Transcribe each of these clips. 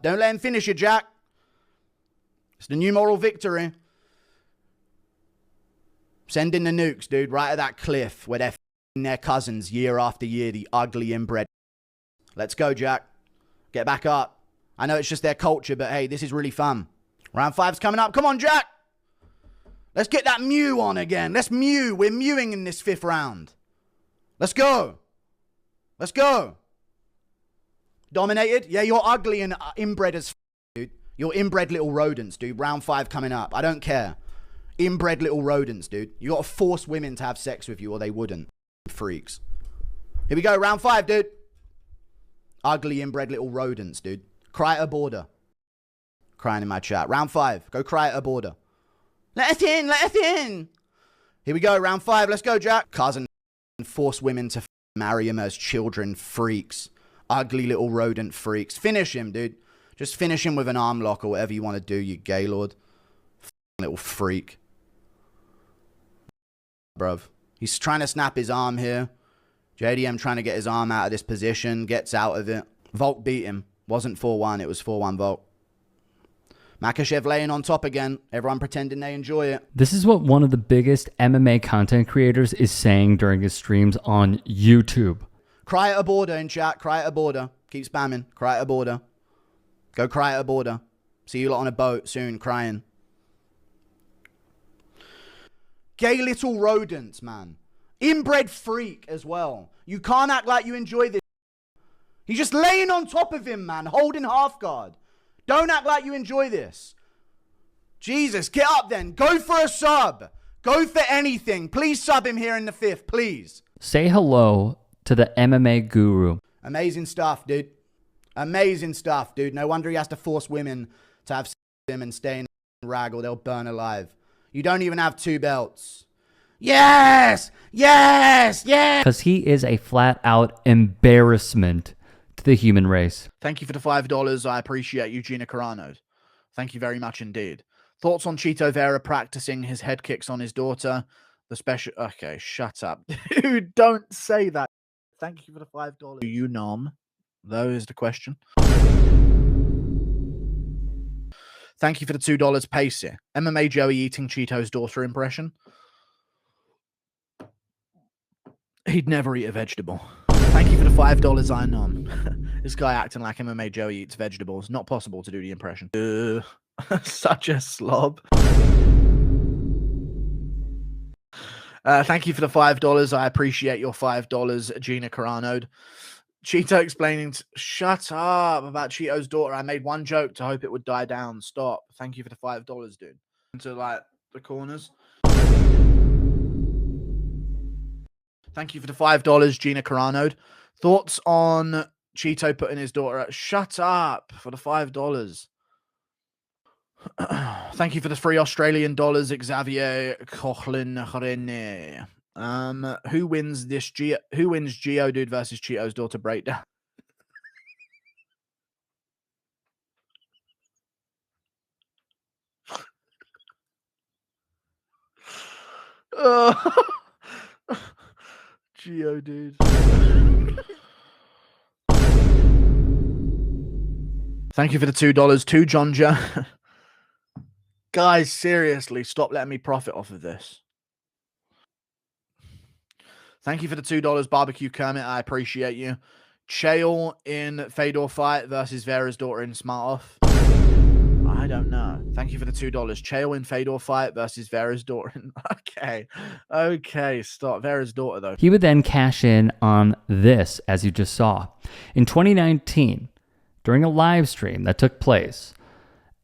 Don't let him finish you, Jack. It's the new moral victory. Send in the nukes, dude, right at that cliff where they're f***ing their cousins year after year, the ugly inbred. Let's go, Jack. Get back up. I know it's just their culture, but hey, this is really fun. Round 5's coming up. Come on, Jack. Let's get that mew on again. Let's mew. We're mewing in this 5th round. Let's go. Let's go. Dominated? Yeah, you're ugly and inbred as f***, dude. You're inbred little rodents, dude. Round 5 coming up. I don't care. Inbred little rodents, dude. You got to force women to have sex with you or they wouldn't. Freaks. Here we go. Round 5, dude. Ugly inbred little rodents, dude. Cry at a border. Crying in my chat. Round 5. Go cry at a border. Let us in. Let us in. Here we go. Round 5. Let's go, Jack. Cousin force women to marry him as children. Freaks. Ugly little rodent freaks. Finish him, dude. Just finish him with an arm lock or whatever you want to do, you gaylord. Little freak. Bruv. He's trying to snap his arm here. JDM trying to get his arm out of this position. Gets out of it. Volk beat him. Wasn't 4-1. It was 4-1 Volk. Makhachev laying on top again. Everyone pretending they enjoy it. This is what one of the biggest MMA content creators is saying during his streams on YouTube. Cry at a border in chat. Cry at a border. Keep spamming. Cry at a border. Go cry at a border. See you lot on a boat soon crying. Gay little rodents, man. Inbred freak as well. You can't act like you enjoy this. He's just laying on top of him, man. Holding half guard. Don't act like you enjoy this. Jesus, get up then. Go for a sub. Go for anything. Please sub him here in the 5th, please. Say hello to the MMA Guru. Amazing stuff, dude. Amazing stuff, dude. No wonder he has to force women to have sex with him and stay in a rag or they'll burn alive. You don't even have 2 belts. Yes! Yes! Yes! Because he is a flat-out embarrassment to the human race. Thank you for the $5. I appreciate you, Gina Carano. Thank you very much indeed. Thoughts on Chito Vera practicing his head kicks on his daughter? The special... Okay, shut up. Dude, don't say that. Thank you for the $5. Do you nom? Though is the question. Thank you for the $2, Pacey. MMA Joey eating Cheeto's daughter impression. He'd never eat a vegetable. Thank you for the $5, I nom. This guy acting like MMA Joey eats vegetables. Not possible to do the impression. Such a slob. Thank you for the $5. I appreciate your $5, Gina Carano. Cheeto explaining, shut up about Cheeto's daughter. I made one joke to hope it would die down. Stop. Thank you for the $5, dude. Into like the corners. Thank you for the $5, Gina Carano. Thoughts on Cheeto putting his daughter at shut up for the $5. Thank you for the $3 Australian, Xavier Cochlin. Who wins this who wins Geodude versus Cheeto's daughter breakdown? Geodude. Thank you for the $2 to Jonja. Guys, seriously, stop letting me profit off of this. Thank you for the $2, Barbecue Kermit. I appreciate you. Chael in Fedor fight versus Vera's daughter in Smart Off. I don't know. Thank you for the $2. Chael in Fedor fight versus Vera's daughter. Okay. Okay, stop. Vera's daughter, though. He would then cash in on this, as you just saw. In 2019, during a live stream that took place,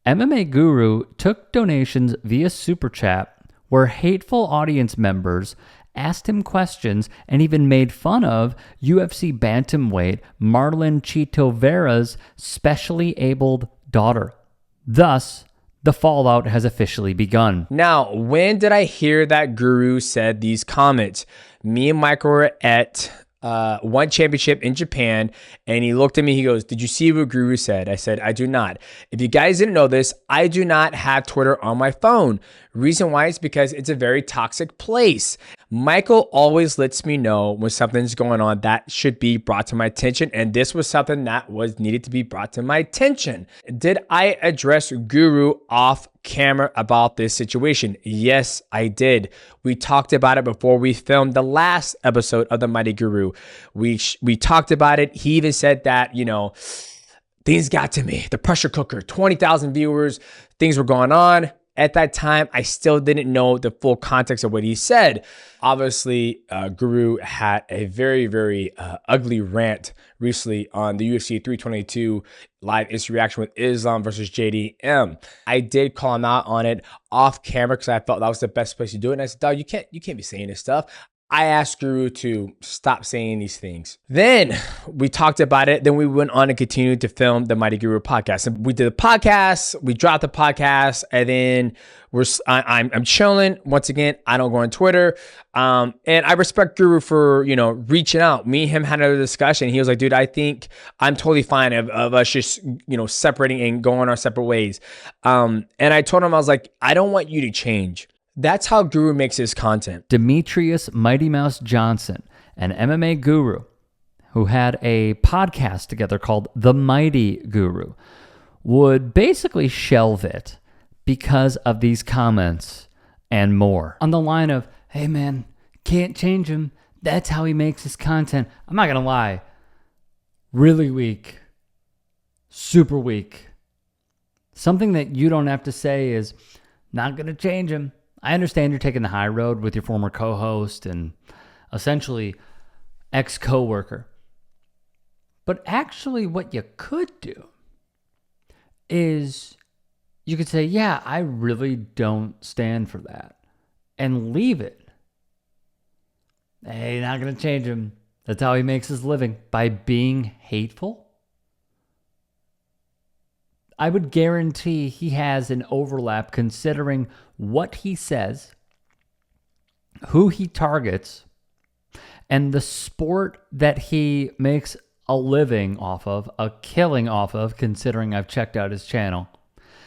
MMA Guru took donations via Super Chat where hateful audience members asked him questions and even made fun of UFC bantamweight Marlon Chito Vera's specially abled daughter. Thus, the fallout has officially begun. Now, when did I hear that Guru said these comments? Me and Michael were at one championship in Japan, and he looked at me, he goes, did you see what Guru said? I said, I do not. If you guys didn't know this, I do not have Twitter on my phone. Reason why is because it's a very toxic place. Michael always lets me know when something's going on that should be brought to my attention. And this was something that was needed to be brought to my attention. Did I address Guru off camera about this situation? Yes, I did. We talked about it before we filmed the last episode of the Mighty Guru. We talked about it. He even said that, you know, things got to me. The pressure cooker, 20,000 viewers, things were going on. At that time, I still didn't know the full context of what he said. Obviously, Guru had a very, very ugly rant recently on the UFC 322 live instant reaction with Islam versus JDM. I did call him out on it off camera because I felt that was the best place to do it. And I said, dog, you can't be saying this stuff. I asked Guru to stop saying these things. Then we talked about it. Then we went on and continued to film the Mighty Guru podcast. And we did the podcast. We dropped the podcast, and then I'm chilling. Once again, I don't go on Twitter. And I respect Guru for, you know, reaching out. Me and him had another discussion. He was like, dude, I think I'm totally fine of us just, you know, separating and going our separate ways. And I told him, I was like, I don't want you to change. That's how Guru makes his content. Demetrious Mighty Mouse Johnson, an MMA guru who had a podcast together called The Mighty Guru, would basically shelve it because of these comments and more. On the line of, hey man, can't change him. That's how he makes his content. I'm not going to lie. Really weak. Super weak. Something that you don't have to say is, not going to change him. I understand you're taking the high road with your former co-host and essentially ex-coworker. But actually what you could do is you could say, yeah, I really don't stand for that, and leave it. Hey, not going to change him. That's how he makes his living, by being hateful. I would guarantee he has an overlap considering what he says, who he targets, and the sport that he makes a living off of, a killing off of, considering I've checked out his channel,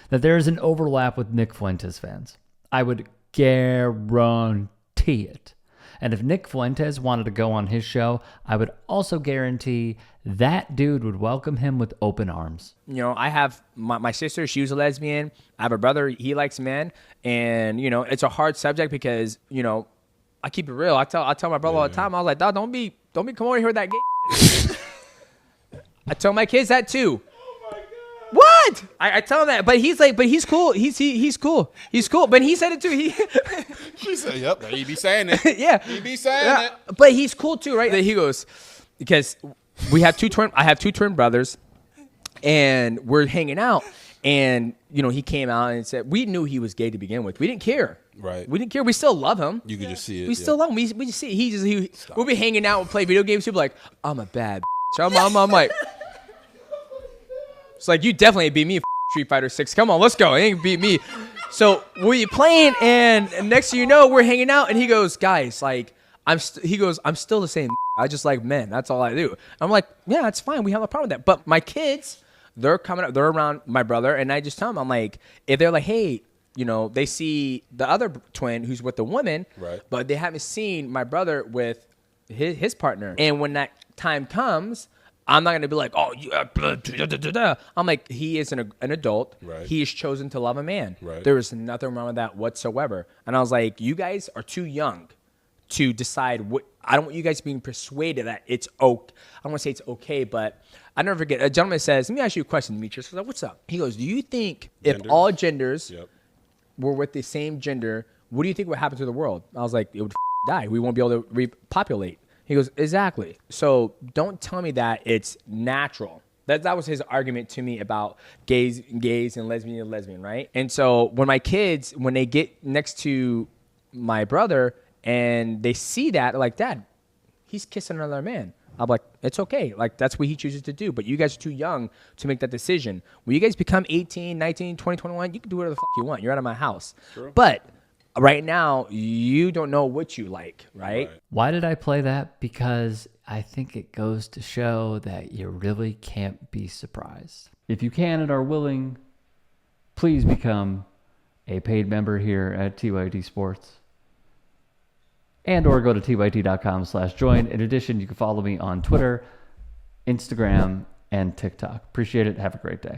that there is an overlap with Nick Fuentes fans. I would guarantee it. And if Nick Fuentes wanted to go on his show, I would also guarantee that dude would welcome him with open arms. You know, I have my sister, she was a lesbian. I have a brother, he likes men. And, you know, it's a hard subject because, you know, I keep it real. I tell my brother all the time, I was like, dog, don't be coming over here with that gay. I tell my kids that too. What? I tell him that, but he's like, but he's cool. He's cool. He's cool. But he said it too. She said, "Yep, he be saying it. Yeah, he be saying it." But he's cool too, right? He goes, because I have two twin brothers, and we're hanging out, and you know, he came out and said we knew he was gay to begin with. We didn't care. Right. We didn't care. We still love him. You could just see it. We still love him. We just see it. We'll be hanging out and play video games. He'll be like, "I'm a bad." I'm like. It's like, you definitely beat me, Street Fighter 6. Come on, let's go. He ain't beat me. So we playing, and next thing you know, we're hanging out, and he goes, guys, like, I'm still the same. I just like men. That's all I do. I'm like, yeah, that's fine. We have a problem with that. But my kids, they're coming up, they're around my brother, and I just tell them, I'm like, if they're like, hey, you know, they see the other twin who's with the woman, right, but they haven't seen my brother with his partner. And when that time comes, I'm not going to be like, oh, yeah. I'm like, he is an adult. Right. He has chosen to love a man. Right. There is nothing wrong with that whatsoever. And I was like, you guys are too young to decide what. I don't want you guys being persuaded that it's okay. I don't want to say it's okay, but I never forget. A gentleman says, let me ask you a question, Demetrious. I was like, what's up? He goes, do you think if all genders were with the same gender, what do you think would happen to the world? I was like, it would die. We won't be able to repopulate. He goes, exactly. So don't tell me that it's natural. That was his argument to me about gays and lesbian, right? And so when my kids, when they get next to my brother and they see that, they're like, Dad, he's kissing another man. I'm like, it's okay. Like, that's what he chooses to do. But you guys are too young to make that decision. When you guys become 18, 19, 20, 21, you can do whatever the fuck you want. You're out of my house. True. But right now, you don't know what you like, right? Why did I play that? Because I think it goes to show that you really can't be surprised. If you can and are willing, please become a paid member here at TYD Sports. and or go to tyt.com/join. In addition, you can follow me on Twitter, Instagram, and TikTok. Appreciate it. Have a great day.